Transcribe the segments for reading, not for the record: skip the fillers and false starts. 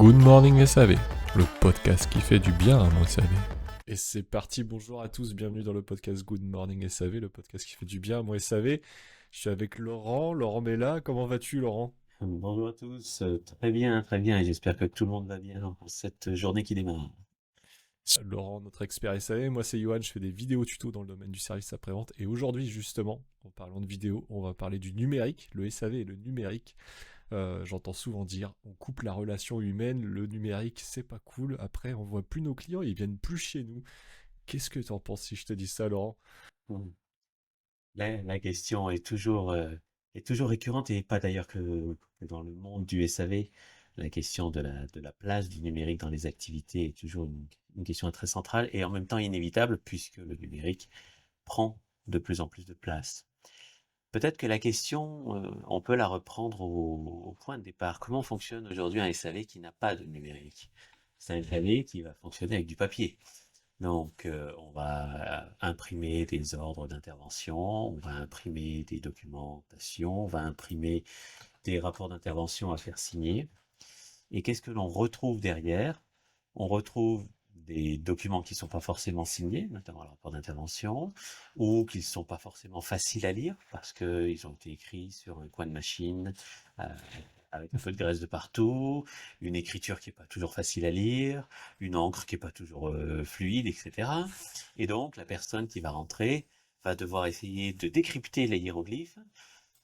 Good Morning SAV, le podcast qui fait du bien à mon SAV. Et c'est parti, bonjour à tous, bienvenue dans le podcast Good Morning SAV, le podcast qui fait du bien à mon SAV. Je suis avec Laurent Mella, comment vas-tu Laurent? Bonjour à tous, très bien, et j'espère que tout le monde va bien en cette journée qui démarre. Laurent, notre expert SAV, moi c'est Johan, je fais des vidéos tutos dans le domaine du service après-vente. Et aujourd'hui justement, en parlant de vidéos, on va parler du numérique, le SAV et le numérique. J'entends souvent dire, on coupe la relation humaine, le numérique c'est pas cool, après on voit plus nos clients, ils viennent plus chez nous. Qu'est-ce que t'en penses si je te dis ça Laurent? Mm. La question est toujours récurrente et pas d'ailleurs que dans le monde du SAV. La question de la place du numérique dans les activités est toujours une question très centrale et en même temps inévitable puisque le numérique prend de plus en plus de place. Peut-être que la question, on peut la reprendre au point de départ. Comment fonctionne aujourd'hui un SAV qui n'a pas de numérique? C'est un SAV qui va fonctionner avec du papier. Donc, on va imprimer des ordres d'intervention, on va imprimer des documentations, on va imprimer des rapports d'intervention à faire signer. Et qu'est-ce que l'on retrouve derrière? On retrouve des documents qui ne sont pas forcément signés, notamment le rapport d'intervention, ou qui ne sont pas forcément faciles à lire parce qu'ils ont été écrits sur un coin de machine, euh, avec un peu de graisse de partout, une écriture qui n'est pas toujours facile à lire, une encre qui n'est pas toujours fluide, etc. Et donc, la personne qui va rentrer va devoir essayer de décrypter les hiéroglyphes,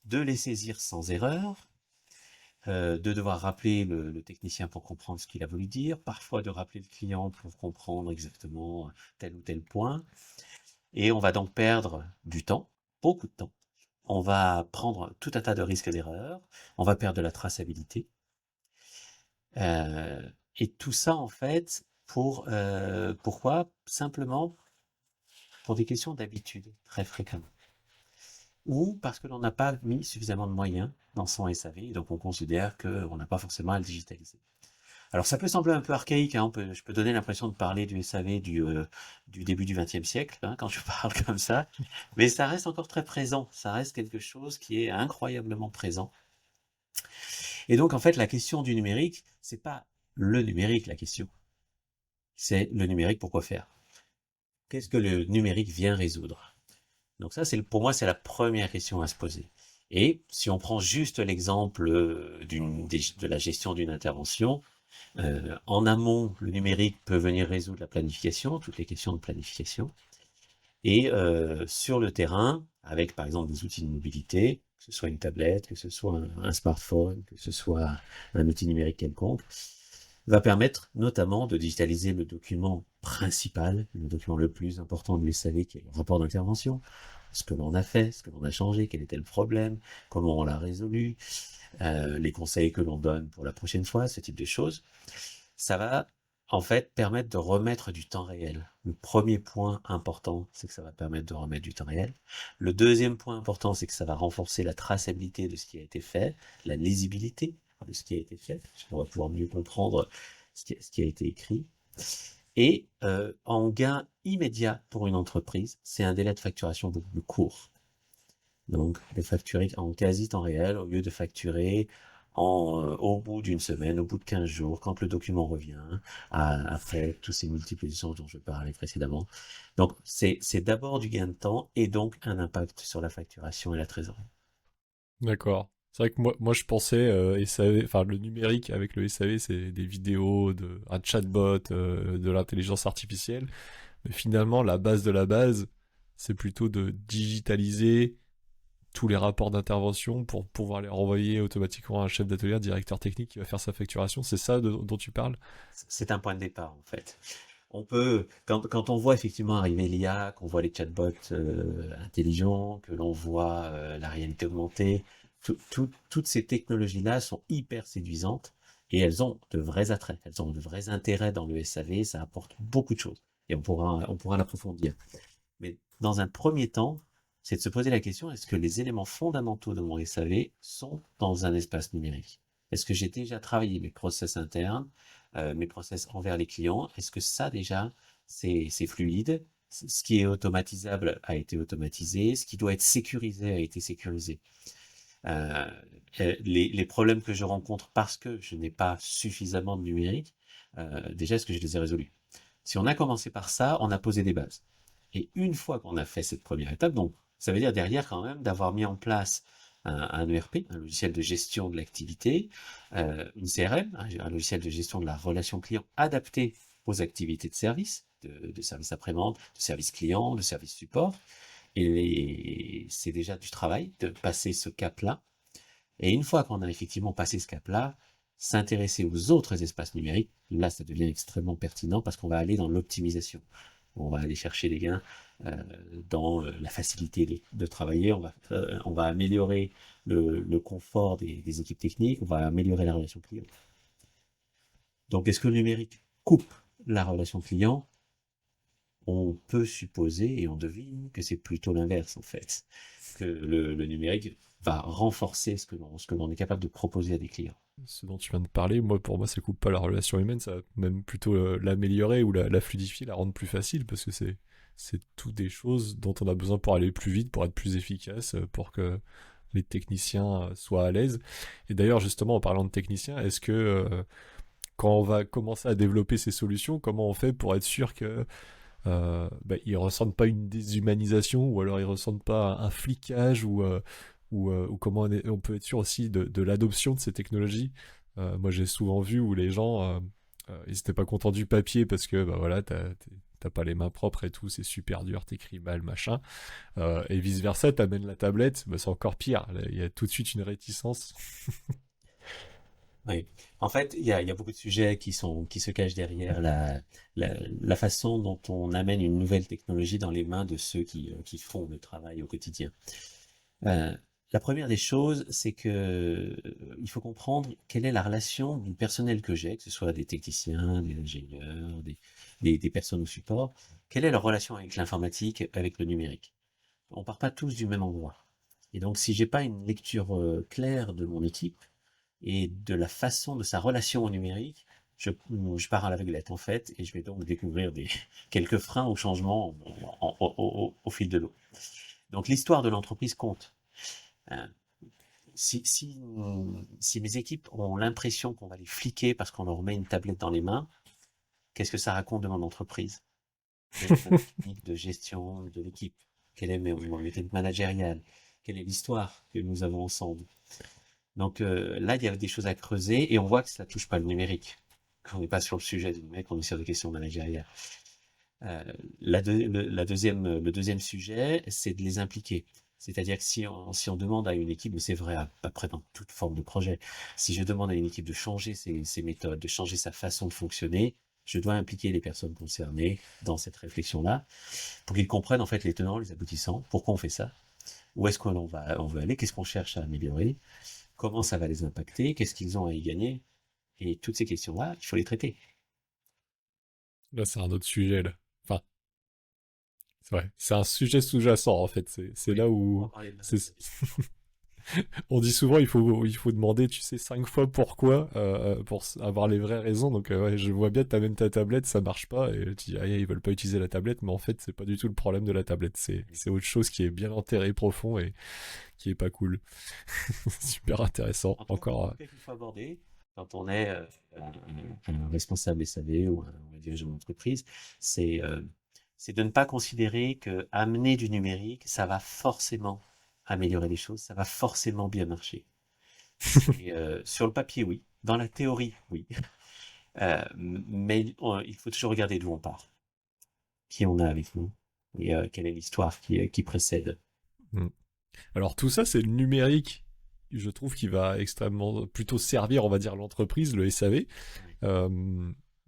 de les saisir sans erreur, de devoir rappeler le technicien pour comprendre ce qu'il a voulu dire, parfois de rappeler le client pour comprendre exactement tel ou tel point. Et on va donc perdre du temps, beaucoup de temps. On va prendre tout un tas de risques d'erreurs, on va perdre de la traçabilité. Euh, et tout ça, en fait, pourquoi? Simplement pour des questions d'habitude, très fréquemment. Ou parce que l'on n'a pas mis suffisamment de moyens dans son SAV, et donc on considère qu'on n'a pas forcément à le digitaliser. Alors ça peut sembler un peu archaïque, hein, je peux donner l'impression de parler du SAV du début du XXe siècle, hein, quand je parle comme ça, mais ça reste encore très présent, ça reste quelque chose qui est incroyablement présent. Et donc en fait la question du numérique, c'est pas le numérique la question, c'est le numérique pourquoi faire? Qu'est-ce que le numérique vient résoudre? Donc ça, pour moi, c'est la première question à se poser. Et si on prend juste l'exemple de la gestion d'une intervention, en amont, le numérique peut venir résoudre la planification, toutes les questions de planification. Et sur le terrain, avec par exemple des outils de mobilité, que ce soit une tablette, que ce soit un smartphone, que ce soit un outil numérique quelconque, va permettre notamment de digitaliser le document principal, le document le plus important du SAV, qui est le rapport d'intervention, ce que l'on a fait, ce que l'on a changé, quel était le problème, comment on l'a résolu, les conseils que l'on donne pour la prochaine fois, ce type de choses. Ça va en fait permettre de remettre du temps réel. Le premier point important, c'est que ça va permettre de remettre du temps réel. Le deuxième point important, c'est que ça va renforcer la traçabilité de ce qui a été fait, la lisibilité de ce qui a été fait. On va pouvoir mieux comprendre ce qui a été écrit. Et en gain immédiat pour une entreprise, c'est un délai de facturation beaucoup plus court. Donc, de facturer en quasi temps réel au lieu de facturer au bout d'une semaine, au bout de 15 jours, quand le document revient, après tous ces multiples échanges dont je parlais précédemment. Donc, c'est d'abord du gain de temps et donc un impact sur la facturation et la trésorerie. D'accord. C'est vrai que moi je pensais SAV, enfin le numérique avec le SAV c'est des vidéos, un chatbot, de l'intelligence artificielle. Mais finalement la base de la base c'est plutôt de digitaliser tous les rapports d'intervention pour pouvoir les renvoyer automatiquement à un chef d'atelier, un directeur technique qui va faire sa facturation. C'est ça dont tu parles? C'est un point de départ, en fait. Quand on voit effectivement arriver l'IA, qu'on voit les chatbots intelligents, que l'on voit la réalité augmentée, toutes ces technologies-là sont hyper séduisantes et elles ont de vrais attraits, elles ont de vrais intérêts dans le SAV, ça apporte beaucoup de choses et on pourra l'approfondir. Mais dans un premier temps, c'est de se poser la question, est-ce que les éléments fondamentaux de mon SAV sont dans un espace numérique? Est-ce que j'ai déjà travaillé mes process internes, mes process envers les clients? Est-ce que ça déjà, c'est fluide? Ce qui est automatisable a été automatisé, ce qui doit être sécurisé a été sécurisé. Euh, les problèmes que je rencontre parce que je n'ai pas suffisamment de numérique, déjà, est-ce que je les ai résolus? Si on a commencé par ça, on a posé des bases. Et une fois qu'on a fait cette première étape, donc ça veut dire derrière quand même d'avoir mis en place un ERP, un logiciel de gestion de l'activité, une CRM, un logiciel de gestion de la relation client adapté aux activités de service, de service après-vente, de service client, de service support. Et c'est déjà du travail de passer ce cap-là. Et une fois qu'on a effectivement passé ce cap-là, s'intéresser aux autres espaces numériques, là, ça devient extrêmement pertinent parce qu'on va aller dans l'optimisation. On va aller chercher des gains euh, dans la facilité de travailler, on va améliorer le confort des équipes techniques, on va améliorer la relation client. Donc, est-ce que le numérique coupe la relation client? On peut supposer et on devine que c'est plutôt l'inverse en fait, que le numérique va renforcer ce que l'on est capable de proposer à des clients. Ce dont tu viens de parler, pour moi, ça coupe pas la relation humaine, ça va même plutôt l'améliorer ou la fluidifier, la rendre plus facile, parce que c'est tout des choses dont on a besoin pour aller plus vite, pour être plus efficace, pour que les techniciens soient à l'aise. Et d'ailleurs, justement, en parlant de techniciens, est-ce que quand on va commencer à développer ces solutions, comment on fait pour être sûr que ils ressentent pas une déshumanisation ou alors ils ressentent pas un flicage ou comment on peut être sûr aussi de l'adoption de ces technologies. Moi j'ai souvent vu où les gens ils étaient pas contents du papier parce que bah voilà t'as pas les mains propres et tout, c'est super dur, t'écris mal, machin. Et vice versa, t'amènes la tablette, bah, c'est encore pire. Il y a tout de suite une réticence. Oui. En fait, il y a beaucoup de sujets qui se cachent derrière la façon dont on amène une nouvelle technologie dans les mains de ceux qui font le travail au quotidien. Euh, la première des choses, c'est que il faut comprendre quelle est la relation du personnel que j'ai, que ce soit des techniciens, des ingénieurs, des personnes au support, quelle est leur relation avec l'informatique, avec le numérique. On part pas tous du même endroit. Et donc, si j'ai pas une lecture claire de mon équipe et de la façon de sa relation au numérique, je pars à l'aveuglette en fait, et je vais donc découvrir quelques freins au changement au fil de l'eau. Donc, l'histoire de l'entreprise compte. Euh, si mes équipes ont l'impression qu'on va les fliquer parce qu'on leur met une tablette dans les mains, qu'est-ce que ça raconte de mon entreprise? Quelle est ma technique de gestion de l'équipe? Quelle est mon méthode managériale? Quelle est l'histoire que nous avons ensemble? Donc là, il y a des choses à creuser et on voit que ça touche pas le numérique. On n'est pas sur le sujet du numérique, on est sur des questions managériales. Euh, le deuxième sujet, c'est de les impliquer. C'est-à-dire que si on demande à une équipe, mais c'est vrai après dans toute forme de projet, si je demande à une équipe de changer ses méthodes, de changer sa façon de fonctionner, je dois impliquer les personnes concernées dans cette réflexion-là pour qu'ils comprennent en fait les tenants, les aboutissants, pourquoi on fait ça, où est-ce on veut aller, qu'est-ce qu'on cherche à améliorer, comment ça va les impacter, qu'est-ce qu'ils ont à y gagner, et toutes ces questions-là, il faut les traiter. Là c'est un autre sujet là. Enfin, c'est vrai, c'est un sujet sous-jacent en fait. C'est Oui, là on va où parler de c'est l'informatique. on dit souvent il faut demander, tu sais, 5 fois pourquoi pour avoir les vraies raisons. Donc ouais, je vois bien que t'amènes ta tablette, ça marche pas et tu dis ah ils veulent pas utiliser la tablette, mais en fait c'est pas du tout le problème de la tablette, c'est autre chose qui est bien enterré profond et qui est pas cool. Super intéressant. En Encore tout cas, qu'il faut aborder quand on est un responsable SAV ou un dirigeant d'entreprise, c'est c'est de ne pas considérer que amener du numérique, ça va forcément améliorer les choses, ça va forcément bien marcher. C'est sur le papier, oui. Dans la théorie, oui. Mais il faut toujours regarder d'où on part, qui on a avec nous et quelle est l'histoire qui précède. Mm. Alors tout ça c'est le numérique. Je trouve qu'il va extrêmement plutôt servir, on va dire, l'entreprise, le SAV. Oui. Euh,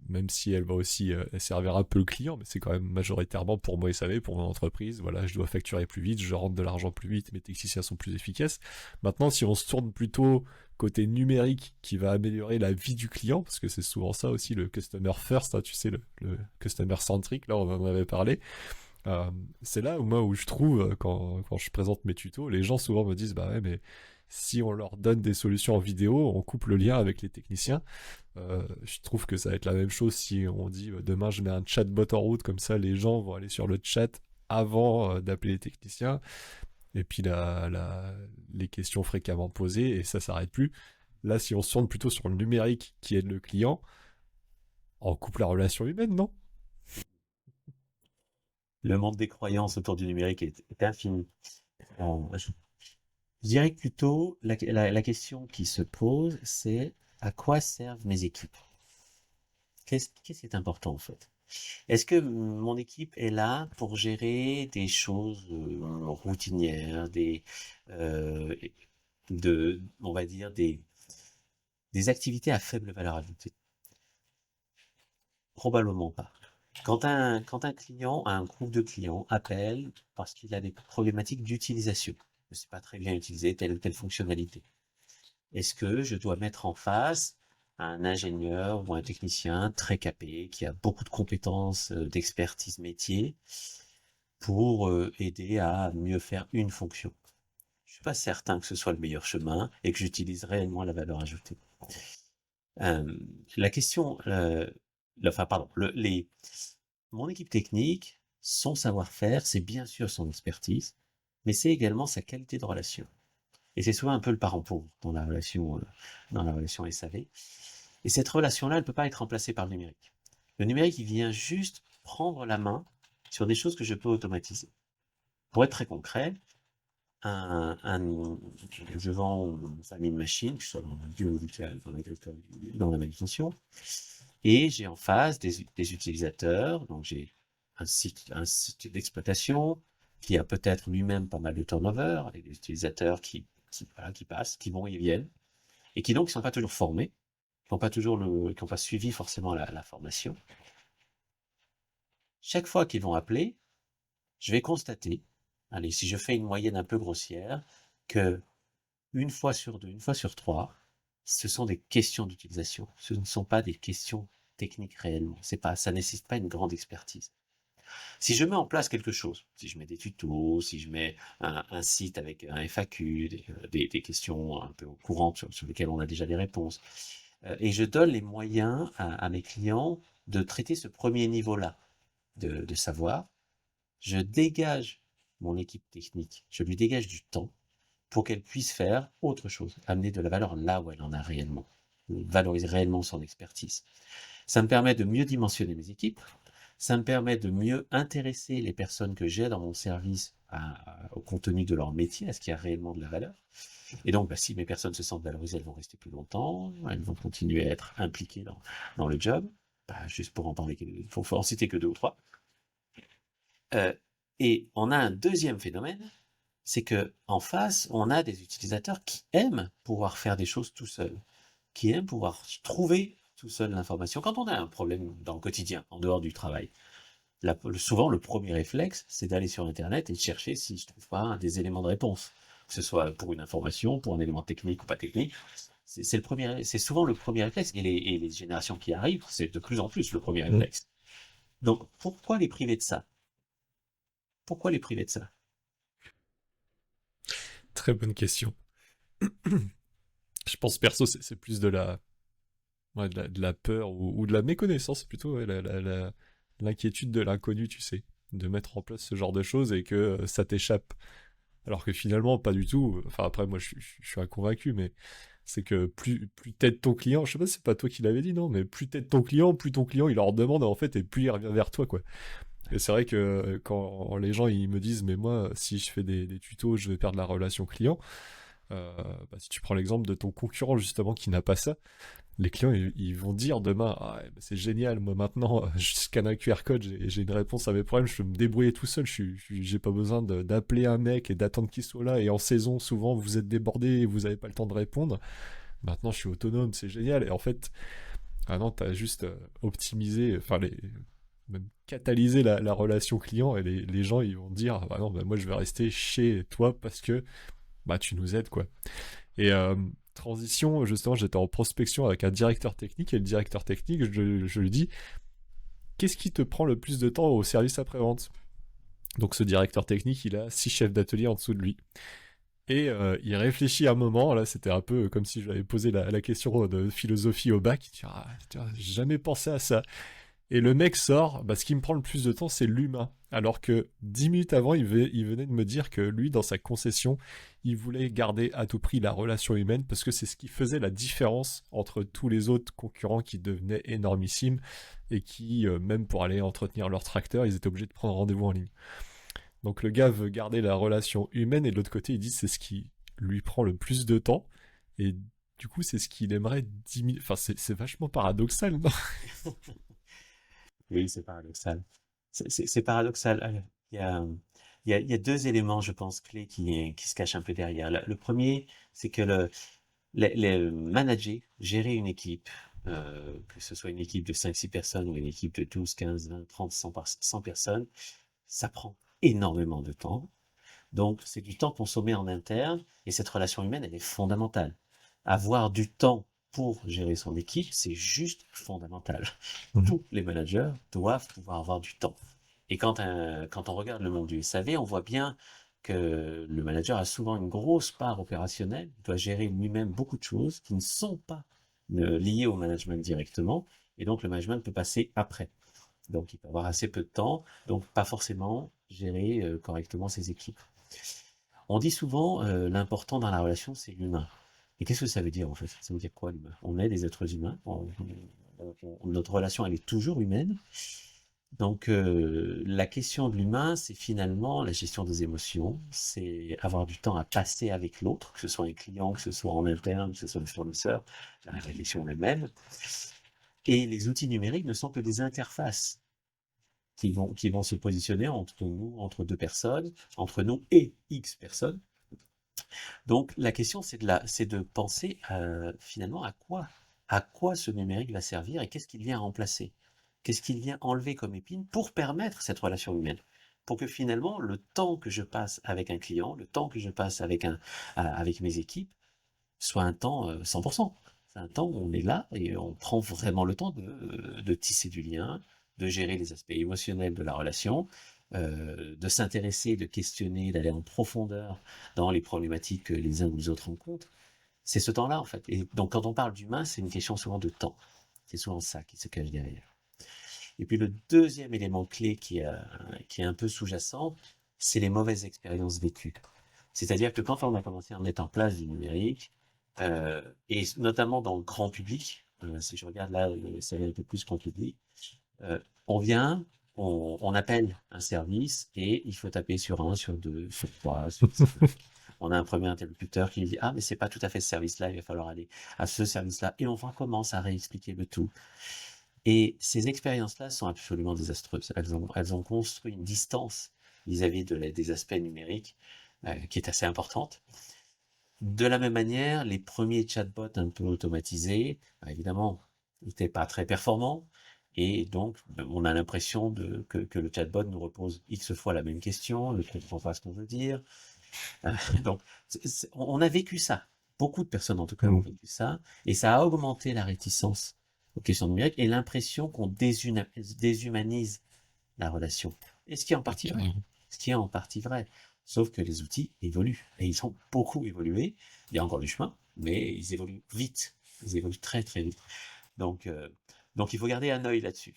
Même si elle va aussi servir un peu le client, mais c'est quand même majoritairement pour moi SAV, pour mon entreprise. Voilà, je dois facturer plus vite, je rentre de l'argent plus vite, mes techniciens sont plus efficaces. Maintenant, si on se tourne plutôt côté numérique qui va améliorer la vie du client, parce que c'est souvent ça aussi le customer first, hein, tu sais, le customer centric, là on en avait parlé. C'est là où moi où je trouve, quand je présente mes tutos, les gens souvent me disent bah ouais, mais si on leur donne des solutions en vidéo, on coupe le lien avec les techniciens. Je trouve que ça va être la même chose si on dit demain je mets un chatbot en route, comme ça les gens vont aller sur le chat avant d'appeler les techniciens. et puis les questions fréquemment posées, et ça s'arrête plus. Là, si on se tourne plutôt sur le numérique qui aide le client, on coupe la relation humaine, non? Le monde des croyances autour du numérique est infini. Je dirais que plutôt, la question qui se pose, c'est à quoi servent mes équipes? Qu'est-ce qui est important en fait? Est-ce que mon équipe est là pour gérer des choses routinières, euh, on va dire, des activités à faible valeur ajoutée? Probablement pas. Quand un client, un groupe de clients appelle parce qu'il a des problématiques d'utilisation, ne sait pas très bien utiliser telle ou telle fonctionnalité, est-ce que je dois mettre en face un ingénieur ou un technicien très capé, qui a beaucoup de compétences, d'expertise métier, pour aider à mieux faire une fonction? Je suis pas certain que ce soit le meilleur chemin et que j'utilise réellement la valeur ajoutée. Euh, la question, enfin pardon, mon équipe technique, son savoir-faire, c'est bien sûr son expertise, mais c'est également sa qualité de relation. Et c'est souvent un peu le parent pauvre dans la relation SAV. Et cette relation-là, elle ne peut pas être remplacée par le numérique. Le numérique, il vient juste prendre la main sur des choses que je peux automatiser. Pour être très concret, je vends une famille de machines, que ce soit dans le biomédical, dans l'agriculture, dans la manutention, et j'ai en face des utilisateurs. Donc j'ai un site d'exploitation qui a peut-être lui-même pas mal de turnover, et des utilisateurs voilà, qui passent, qui vont et viennent, et qui donc ne sont pas toujours formés, qui n'ont pas suivi forcément la formation. Chaque fois qu'ils vont appeler, je vais constater, allez, si je fais une moyenne un peu grossière, que une fois sur deux, une fois sur trois, ce sont des questions d'utilisation. Ce ne sont pas des questions techniques réellement. Ça nécessite pas une grande expertise. Si je mets en place quelque chose, si je mets des tutos, si je mets un site avec un FAQ, des questions un peu courantes sur lesquelles on a déjà des réponses, et je donne les moyens à mes clients de traiter ce premier niveau-là de savoir, je dégage mon équipe technique, je lui dégage du temps pour qu'elle puisse faire autre chose, amener de la valeur là où elle en a réellement, valoriser réellement son expertise. Ça me permet de mieux dimensionner mes équipes, ça me permet de mieux intéresser les personnes que j'ai dans mon service au contenu de leur métier, à ce qui a réellement de la valeur. Et donc, si mes personnes se sentent valorisées, elles vont rester plus longtemps, elles vont continuer à être impliquées dans le job. Juste pour en parler, faut en citer que deux ou trois. Et on a un deuxième phénomène, c'est que en face, on a des utilisateurs qui aiment pouvoir faire des choses tout seuls, qui aiment pouvoir trouver tout seul l'information. Quand on a un problème dans le quotidien, en dehors du travail, souvent le premier réflexe, c'est d'aller sur Internet et de chercher si je trouve pas des éléments de réponse, que ce soit pour une information, pour un élément technique ou pas technique. C'est souvent le premier réflexe. Et les générations qui arrivent, c'est de plus en plus le premier réflexe. Donc pourquoi les priver de ça? Pourquoi les priver de ça? Très bonne question. Je pense perso, c'est plus ouais, de la peur ou de la méconnaissance plutôt, ouais, l'inquiétude de l'inconnu, tu sais, de mettre en place ce genre de choses et que ça t'échappe. Alors que finalement, pas du tout. Enfin, après, moi, je suis inconvaincu, mais c'est que plus t'aides ton client, je sais pas si c'est pas toi qui l'avais dit, non, mais plus t'aides ton client, plus ton client il leur demande en fait, et plus il revient vers toi, quoi. Et c'est vrai que quand les gens ils me disent, mais moi, si je fais des tutos, je vais perdre la relation client. Si tu prends l'exemple de ton concurrent justement qui n'a pas ça, les clients ils vont dire demain, ah, ouais, bah, c'est génial, moi maintenant je scanne un QR code, j'ai une réponse à mes problèmes, je peux me débrouiller tout seul, j'ai pas besoin d'appeler un mec et d'attendre qu'il soit là, et en saison souvent vous êtes débordé et vous avez pas le temps de répondre. Maintenant je suis autonome, c'est génial. Et en fait, ah non, t'as juste optimisé, enfin même catalyser la relation client, et les gens ils vont dire, ah non, bah, moi je vais rester chez toi parce que bah tu nous aides, quoi. Et transition, justement, j'étais en prospection avec un directeur technique, et le directeur technique, je lui dis, qu'est-ce qui te prend le plus de temps au service après-vente? Donc ce directeur technique, il a 6 chefs d'atelier en dessous de lui. Et il réfléchit un moment, là c'était un peu comme si je lui avais posé la question de philosophie au bac, il dit, ah, j'ai jamais pensé à ça. Et le mec sort, bah, ce qui me prend le plus de temps, c'est l'humain. Alors que 10 minutes avant, il venait de me dire que lui, dans sa concession, il voulait garder à tout prix la relation humaine parce que c'est ce qui faisait la différence entre tous les autres concurrents qui devenaient énormissimes et qui, même pour aller entretenir leur tracteur, ils étaient obligés de prendre rendez-vous en ligne. Donc le gars veut garder la relation humaine et de l'autre côté, il dit c'est ce qui lui prend le plus de temps. Et du coup, c'est ce qu'il aimerait diminuer. Enfin, c'est vachement paradoxal, non? Oui, c'est paradoxal. C'est paradoxal. Il y a, il y a deux éléments, je pense, clés qui se cachent un peu derrière. Le premier, c'est que le manager, gérer une équipe, que ce soit une équipe de 5 6 personnes ou une équipe de 12 15 20 30 100 personnes, ça prend énormément de temps. Donc, c'est du temps consommé en interne et cette relation humaine, elle est fondamentale. Avoir du temps pour gérer son équipe, c'est juste fondamental. Mhm. Tous les managers doivent pouvoir avoir du temps. Et quand on regarde le monde du SAV, on voit bien que le manager a souvent une grosse part opérationnelle, il doit gérer lui-même beaucoup de choses qui ne sont pas liées au management directement, et donc le management peut passer après. Donc il peut avoir assez peu de temps, donc pas forcément gérer correctement ses équipes. On dit souvent l'important dans la relation, c'est l'humain. Et qu'est-ce que ça veut dire en fait? Ça veut dire quoi l'humain? On est des êtres humains, notre relation elle est toujours humaine. Donc la question de l'humain, c'est finalement la gestion des émotions, c'est avoir du temps à passer avec l'autre, que ce soit un client, que ce soit en interne, que ce soit le fournisseur, la réflexion est même. Et les outils numériques ne sont que des interfaces qui vont se positionner entre nous, entre deux personnes, entre nous et X personnes. Donc la question, c'est de penser finalement à quoi ce numérique va servir et qu'est-ce qu'il vient remplacer, qu'est-ce qu'il vient enlever comme épine pour permettre cette relation humaine, pour que finalement le temps que je passe avec un client, le temps que je passe avec mes équipes, soit un temps 100%. C'est un temps où on est là et on prend vraiment le temps de tisser du lien, de gérer les aspects émotionnels de la relation, de s'intéresser, de questionner, d'aller en profondeur dans les problématiques que les uns ou les autres rencontrent. C'est ce temps-là, en fait. Et donc, quand on parle d'humain, c'est une question souvent de temps. C'est souvent ça qui se cache derrière. Et puis, le deuxième élément clé qui est un peu sous-jacent, c'est les mauvaises expériences vécues. C'est-à-dire que quand on a commencé à mettre en place du numérique, et notamment dans le grand public, si je regarde là, c'est un peu plus grand public, on vient, on appelle un service et il faut taper sur un, sur deux, sur trois, sur cinq. On a un premier interlocuteur qui dit ah mais c'est pas tout à fait ce service-là, il va falloir aller à ce service-là et on recommence à réexpliquer le tout. Et ces expériences-là sont absolument désastreuses. Elles ont construit une distance vis-à-vis des aspects numériques qui est assez importante. De la même manière, les premiers chatbots un peu automatisés, bah, évidemment, n'étaient pas très performants. Et donc, on a l'impression que le chatbot nous repose X fois la même question, ne comprend pas ce qu'on veut dire. Donc, on a vécu ça. Beaucoup de personnes, en tout cas, ont Mhm. vécu ça. Et ça a augmenté la réticence aux questions numériques et l'impression qu'on déshumanise la relation. Et ce qui est en partie vrai. Carrément. Ce qui est en partie vrai. Sauf que les outils évoluent. Et ils ont beaucoup évolué. Il y a encore du chemin, mais ils évoluent vite. Ils évoluent très très vite. Donc, euh, donc il faut garder un œil là-dessus.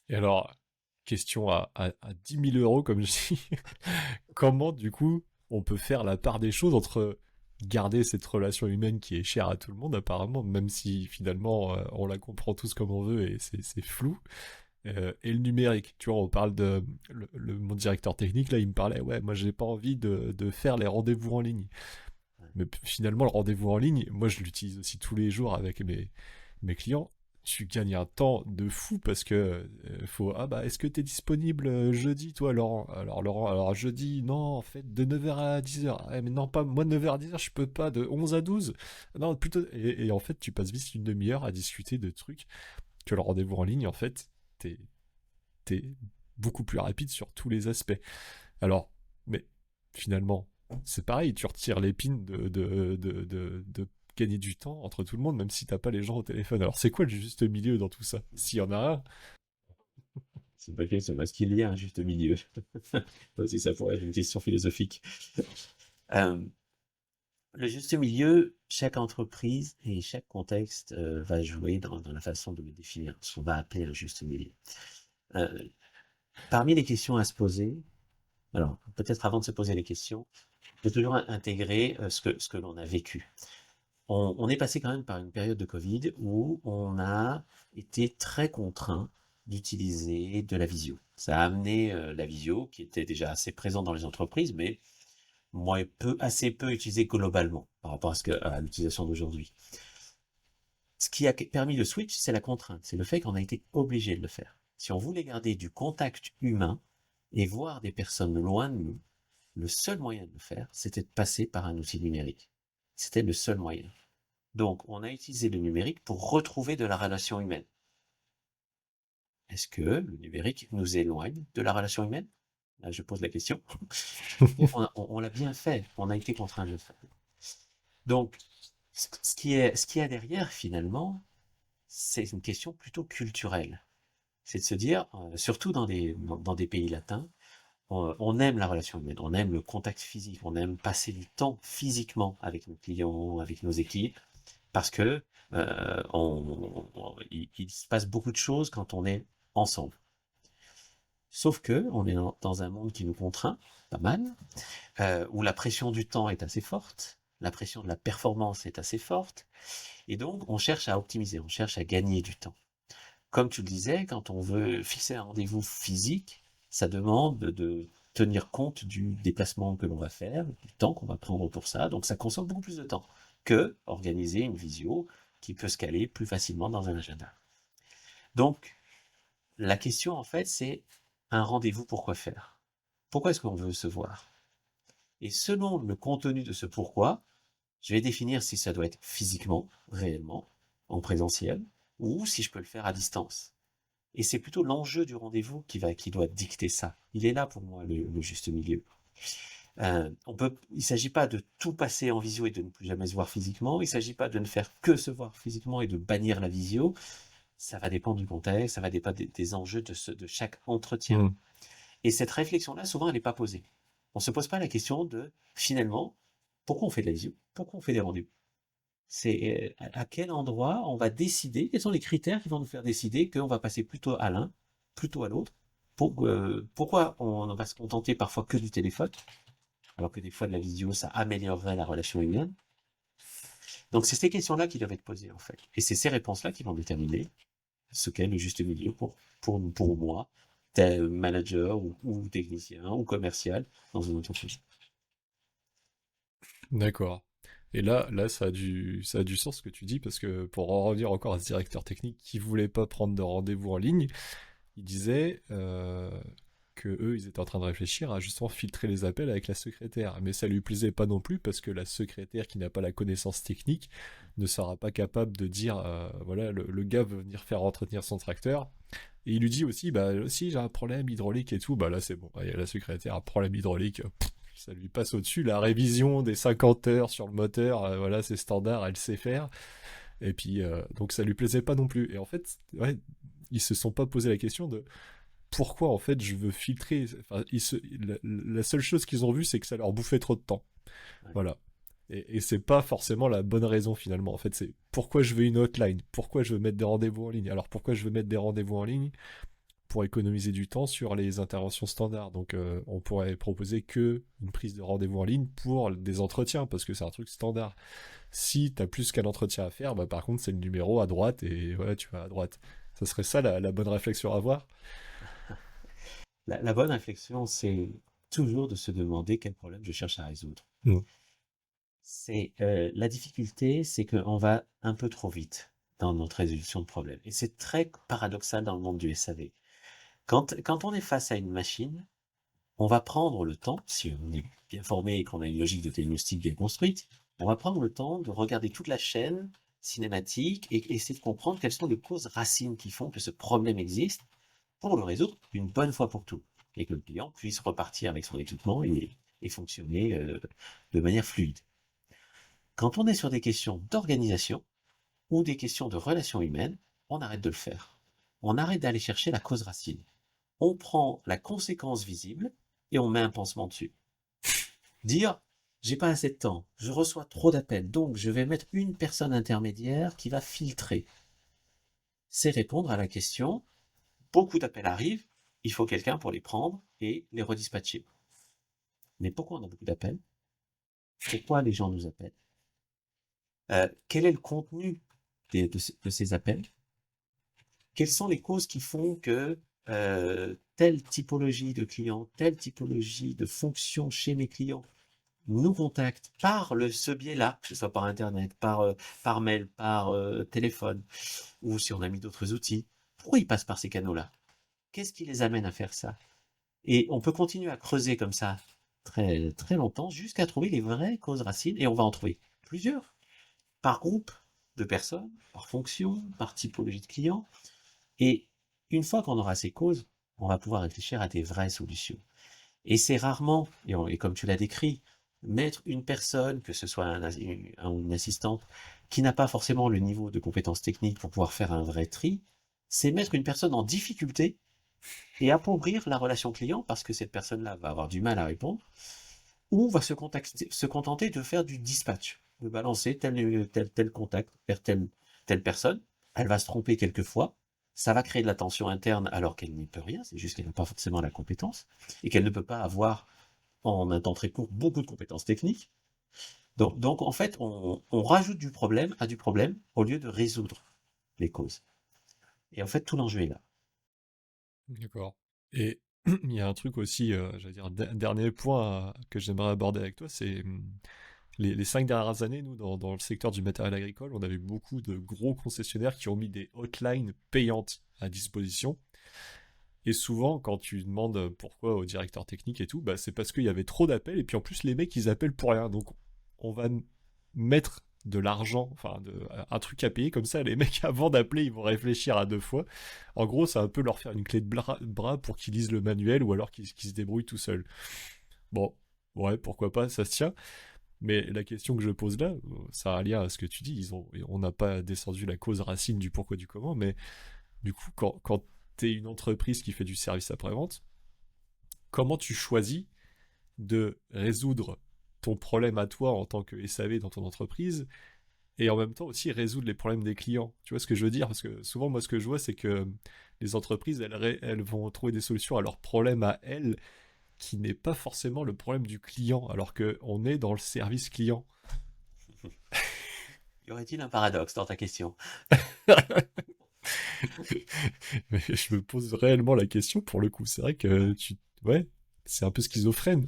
Et alors, question à 10 000 euros, comme je dis, comment du coup on peut faire la part des choses entre garder cette relation humaine qui est chère à tout le monde apparemment, même si finalement on la comprend tous comme on veut et c'est flou, et le numérique. Tu vois, on parle de mon directeur technique là, il me parlait, ouais, moi j'ai pas envie de faire les rendez-vous en ligne. Mais finalement, le rendez-vous en ligne, moi je l'utilise aussi tous les jours avec mes clients. Tu gagnes un temps de fou parce que faut ah bah est-ce que t'es disponible jeudi toi Laurent? Alors Laurent, alors jeudi non en fait de 9h à 10h. Ah, mais non pas moi de 9h à 10h, je peux pas de 11 à 12. Non, plutôt et en fait tu passes vite une demi-heure à discuter de trucs que le rendez-vous en ligne en fait t'es t'es beaucoup plus rapide sur tous les aspects. Alors mais finalement c'est pareil, tu retires l'épine de gagner du temps entre tout le monde, même si t'as pas les gens au téléphone. Alors c'est quoi le juste milieu dans tout ça? S'il y en a un. C'est pas question, parce qu'il y a un juste milieu. Aussi, ça pourrait être une question philosophique. Euh, le juste milieu, chaque entreprise et chaque contexte va jouer dans la façon de définir ce qu'on va appeler le juste milieu. Euh, Parmi les questions à se poser, alors peut-être avant de se poser les questions, il faut toujours intégrer ce que l'on a vécu. On est passé quand même par une période de Covid où on a été très contraint d'utiliser de la visio. Ça a amené la visio, qui était déjà assez présente dans les entreprises, mais assez peu utilisée globalement par rapport à l'utilisation d'aujourd'hui. Ce qui a permis le switch, c'est la contrainte, c'est le fait qu'on a été obligé de le faire. Si on voulait garder du contact humain et voir des personnes loin de nous, le seul moyen de le faire, c'était de passer par un outil numérique. C'était le seul moyen. Donc, on a utilisé le numérique pour retrouver de la relation humaine. Est-ce que le numérique nous éloigne de la relation humaine? Là, je pose la question. On l'a bien fait, on a été contraint de le faire. Donc, ce qui est derrière, finalement, c'est une question plutôt culturelle. C'est de se dire, surtout dans des pays latins, on aime la relation humaine, on aime le contact physique, on aime passer du temps physiquement avec nos clients, avec nos équipes, parce que il se passe beaucoup de choses quand on est ensemble. Sauf que on est dans un monde qui nous contraint pas mal, où la pression du temps est assez forte, la pression de la performance est assez forte, et donc on cherche à optimiser, on cherche à gagner du temps. Comme tu le disais, quand on veut fixer un rendez-vous physique, ça demande de tenir compte du déplacement que l'on va faire, du temps qu'on va prendre pour ça, donc ça consomme beaucoup plus de temps que organiser une visio qui peut se caler plus facilement dans un agenda. Donc, la question en fait, c'est un rendez-vous, pourquoi faire? Pourquoi est-ce qu'on veut se voir? Et selon le contenu de ce pourquoi, je vais définir si ça doit être physiquement, réellement, en présentiel, ou si je peux le faire à distance. Et c'est plutôt l'enjeu du rendez-vous qui doit dicter ça. Il est là pour moi le juste milieu. Il ne s'agit pas de tout passer en visio et de ne plus jamais se voir physiquement. Il ne s'agit pas de ne faire que se voir physiquement et de bannir la visio. Ça va dépendre du contexte, ça va dépendre des enjeux de chaque entretien. Mm. Et cette réflexion-là, souvent, elle n'est pas posée. On ne se pose pas la question de, finalement, pourquoi on fait de la visio? Pourquoi on fait des rendez-vous? C'est à quel endroit on va décider, quels sont les critères qui vont nous faire décider qu'on va passer plutôt à l'un, plutôt à l'autre. Pourquoi on va se contenter parfois que du téléphone, alors que des fois de la vidéo, ça améliorerait la relation humaine. Donc c'est ces questions-là qui doivent être posées en fait. Et c'est ces réponses-là qui vont déterminer ce qu'est le juste milieu pour moi, tel manager ou technicien ou commercial dans une entreprise. D'accord. Et là, ça a du sens ce que tu dis, parce que pour en revenir encore à ce directeur technique qui voulait pas prendre de rendez-vous en ligne, il disait que eux, ils étaient en train de réfléchir à justement filtrer les appels avec la secrétaire. Mais ça lui plaisait pas non plus, parce que la secrétaire qui n'a pas la connaissance technique ne sera pas capable de dire, voilà, le gars veut venir faire entretenir son tracteur. Et il lui dit aussi, bah si j'ai un problème hydraulique et tout, bah là c'est bon, il y a la secrétaire, un problème hydraulique, ça lui passe au-dessus. La révision des 50 heures sur le moteur, voilà, c'est standard, elle sait faire. Et puis, donc ça lui plaisait pas non plus. Et en fait, ouais, ils se sont pas posé la question de pourquoi en fait je veux filtrer. Enfin, la seule chose qu'ils ont vu, c'est que ça leur bouffait trop de temps. Ouais. Voilà. Et c'est pas forcément la bonne raison finalement. En fait, c'est pourquoi je veux une hotline, pourquoi je veux mettre des rendez-vous en ligne. Alors pourquoi je veux mettre des rendez-vous en ligne? Pour économiser du temps sur les interventions standards. Donc on pourrait proposer que une prise de rendez-vous en ligne pour des entretiens, parce que c'est un truc standard. Si tu as plus qu'un entretien à faire, bah, par contre c'est le numéro à droite et voilà, tu vas à droite. Ça serait ça la bonne réflexion à avoir. La bonne réflexion, c'est toujours de se demander quel problème je cherche à résoudre. Mm. La difficulté, c'est qu'on va un peu trop vite dans notre résolution de problème. Et c'est très paradoxal dans le monde du SAV. Quand on est face à une machine, on va prendre le temps, si on est bien formé et qu'on a une logique de diagnostic bien construite, on va prendre le temps de regarder toute la chaîne cinématique et essayer de comprendre quelles sont les causes racines qui font que ce problème existe pour le résoudre une bonne fois pour toutes. Et que le client puisse repartir avec son équipement et fonctionner de manière fluide. Quand on est sur des questions d'organisation ou des questions de relations humaines, on arrête de le faire. On arrête d'aller chercher la cause racine. On prend la conséquence visible et on met un pansement dessus. Dire j'ai pas assez de temps, je reçois trop d'appels, donc je vais mettre une personne intermédiaire qui va filtrer. C'est répondre à la question, beaucoup d'appels arrivent, il faut quelqu'un pour les prendre et les redispatcher. Mais pourquoi on a beaucoup d'appels? Pourquoi les gens nous appellent? Quel est le contenu de ces appels? Quelles sont les causes qui font que telle typologie de clients, telle typologie de fonction chez mes clients nous contactent par ce biais-là, que ce soit par Internet, par mail, par téléphone, ou si on a mis d'autres outils. Pourquoi ils passent par ces canaux-là? Qu'est-ce qui les amène à faire ça? Et on peut continuer à creuser comme ça très, très longtemps jusqu'à trouver les vraies causes racines, et on va en trouver plusieurs, par groupe de personnes, par fonction, par typologie de clients. Et une fois qu'on aura ces causes, on va pouvoir réfléchir à des vraies solutions. Et c'est rarement, et comme tu l'as décrit, mettre une personne, que ce soit ou une assistante, qui n'a pas forcément le niveau de compétences techniques pour pouvoir faire un vrai tri, c'est mettre une personne en difficulté et appauvrir la relation client parce que cette personne-là va avoir du mal à répondre, ou va se contenter de faire du dispatch, de balancer tel contact vers telle personne. Elle va se tromper quelquefois. Ça va créer de la tension interne alors qu'elle n'y peut rien, c'est juste qu'elle n'a pas forcément la compétence et qu'elle ne peut pas avoir en un temps très court beaucoup de compétences techniques. Donc en fait, on rajoute du problème à du problème au lieu de résoudre les causes. Et en fait, tout l'enjeu est là. D'accord. Et il y a un truc aussi, j'allais dire, dernier point que j'aimerais aborder avec toi, c'est les 5 dernières années, nous, dans le secteur du matériel agricole, on avait beaucoup de gros concessionnaires qui ont mis des hotlines payantes à disposition. Et souvent, quand tu demandes pourquoi au directeur technique et tout, bah, c'est parce qu'il y avait trop d'appels, et puis en plus, les mecs, ils appellent pour rien. Donc, on va mettre de l'argent, enfin, un truc à payer, comme ça, les mecs, avant d'appeler, ils vont réfléchir à 2 fois. En gros, ça va un peu leur faire une clé de bras pour qu'ils lisent le manuel, ou alors qu'ils se débrouillent tout seuls. Bon, ouais, pourquoi pas, ça se tient. Mais la question que je pose là, ça a un lien à ce que tu dis, on n'a pas descendu la cause racine du pourquoi du comment, mais du coup, quand tu es une entreprise qui fait du service après-vente, comment tu choisis de résoudre ton problème à toi en tant que SAV dans ton entreprise et en même temps aussi résoudre les problèmes des clients. Tu vois ce que je veux dire? Parce que souvent, moi, ce que je vois, c'est que les entreprises, elles vont trouver des solutions à leurs problèmes à elles qui n'est pas forcément le problème du client, alors qu'on est dans le service client. Y aurait-il un paradoxe dans ta question? Mais je me pose réellement la question pour le coup. C'est vrai que ouais, c'est un peu schizophrène.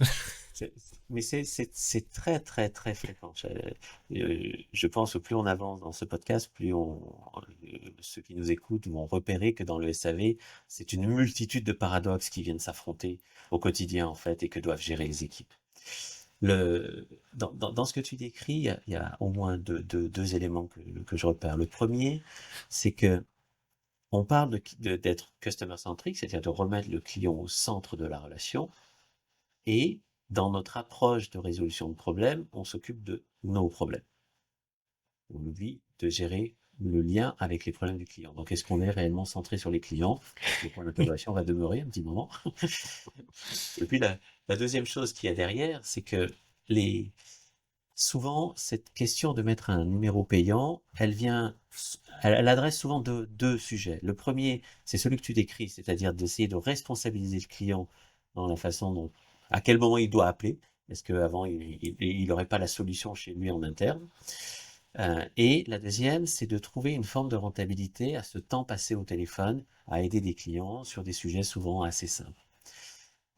Mais c'est très, très, très fréquent. Je pense que plus on avance dans ce podcast, ceux qui nous écoutent vont repérer que dans le SAV, c'est une multitude de paradoxes qui viennent s'affronter au quotidien, en fait, et que doivent gérer les équipes. Dans ce que tu décris, il y a au moins deux éléments que je repère. Le premier, c'est que on parle d'être customer centric, c'est-à-dire de remettre le client au centre de la relation, et dans notre approche de résolution de problèmes, on s'occupe de nos problèmes. On oublie de gérer le lien avec les problèmes du client. Donc, est-ce qu'on est réellement centré sur les clients? Le point d'interrogation va demeurer un petit moment. Et puis, la deuxième chose qu'il y a derrière, c'est que souvent, cette question de mettre un numéro payant, elle adresse souvent deux sujets. Le premier, c'est celui que tu décris, c'est-à-dire d'essayer de responsabiliser le client dans la façon dont, à quel moment il doit appeler. Est-ce qu'avant, il n'aurait pas la solution chez lui en interne? Et la deuxième, c'est de trouver une forme de rentabilité à ce temps passé au téléphone, à aider des clients sur des sujets souvent assez simples.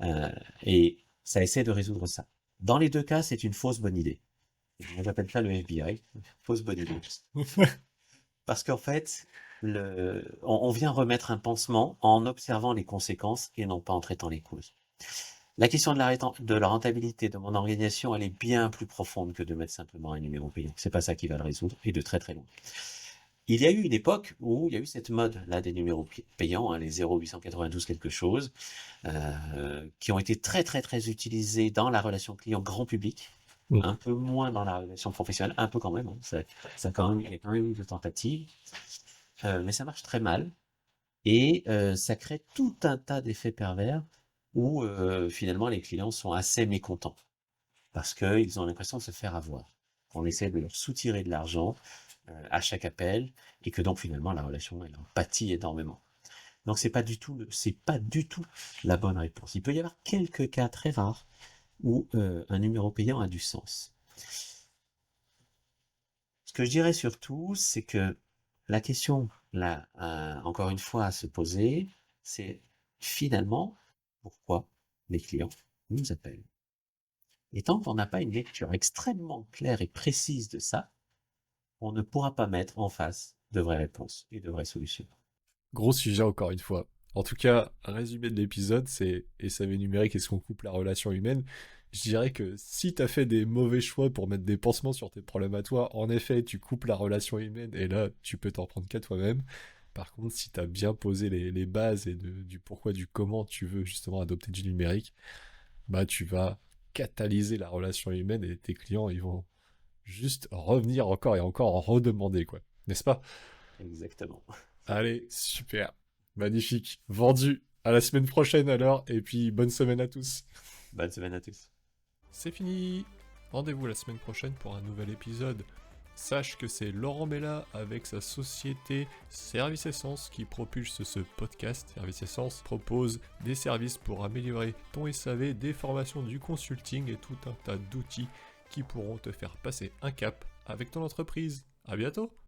Euh, et ça essaie de résoudre ça. Dans les deux cas, c'est une fausse bonne idée. Moi, j'appelle ça le FBI, fausse bonne idée. Parce qu'en fait, on vient remettre un pansement en observant les conséquences et non pas en traitant les causes. La question de la rentabilité de mon organisation, elle est bien plus profonde que de mettre simplement un numéro payant. C'est pas ça qui va le résoudre, et de très très loin. Il y a eu une époque où il y a eu cette mode là des numéros payants, hein, les 0,892 quelque chose, qui ont été très très très utilisés dans la relation client grand public, un peu moins dans la relation professionnelle, un peu quand même, hein, il y a quand même eu de tentatives, mais ça marche très mal et ça crée tout un tas d'effets pervers où finalement les clients sont assez mécontents. parce qu'ils ont l'impression de se faire avoir. On essaie de leur soutirer de l'argent à chaque appel, et que donc finalement la relation elle en pâtit énormément. Donc c'est pas du tout la bonne réponse. Il peut y avoir quelques cas très rares où un numéro payant a du sens. Ce que je dirais surtout, c'est que la question, là, encore une fois, à se poser, c'est finalement pourquoi les clients nous appellent. Et tant qu'on n'a pas une lecture extrêmement claire et précise de ça, on ne pourra pas mettre en face de vraies réponses et de vraies solutions. Gros sujet encore une fois. En tout cas, un résumé de l'épisode, c'est SAV numérique, est-ce qu'on coupe la relation humaine? Je dirais que si t'as fait des mauvais choix pour mettre des pansements sur tes problèmes à toi, en effet, tu coupes la relation humaine et là, tu peux t'en prendre qu'à toi-même. Par contre, si t'as bien posé les bases et du pourquoi, du comment tu veux justement adopter du numérique, bah tu vas catalyser la relation humaine et tes clients, ils vont juste revenir encore et encore en redemander, quoi. N'est-ce pas? Exactement. Allez, super. Magnifique. Vendu. À la semaine prochaine alors, et puis bonne semaine à tous. Bonne semaine à tous. C'est fini. Rendez-vous la semaine prochaine pour un nouvel épisode. Sache que c'est Laurent Mella avec sa société Service Essence qui propulse ce podcast. Service Essence propose des services pour améliorer ton SAV, des formations, du consulting et tout un tas d'outils qui pourront te faire passer un cap avec ton entreprise. À bientôt.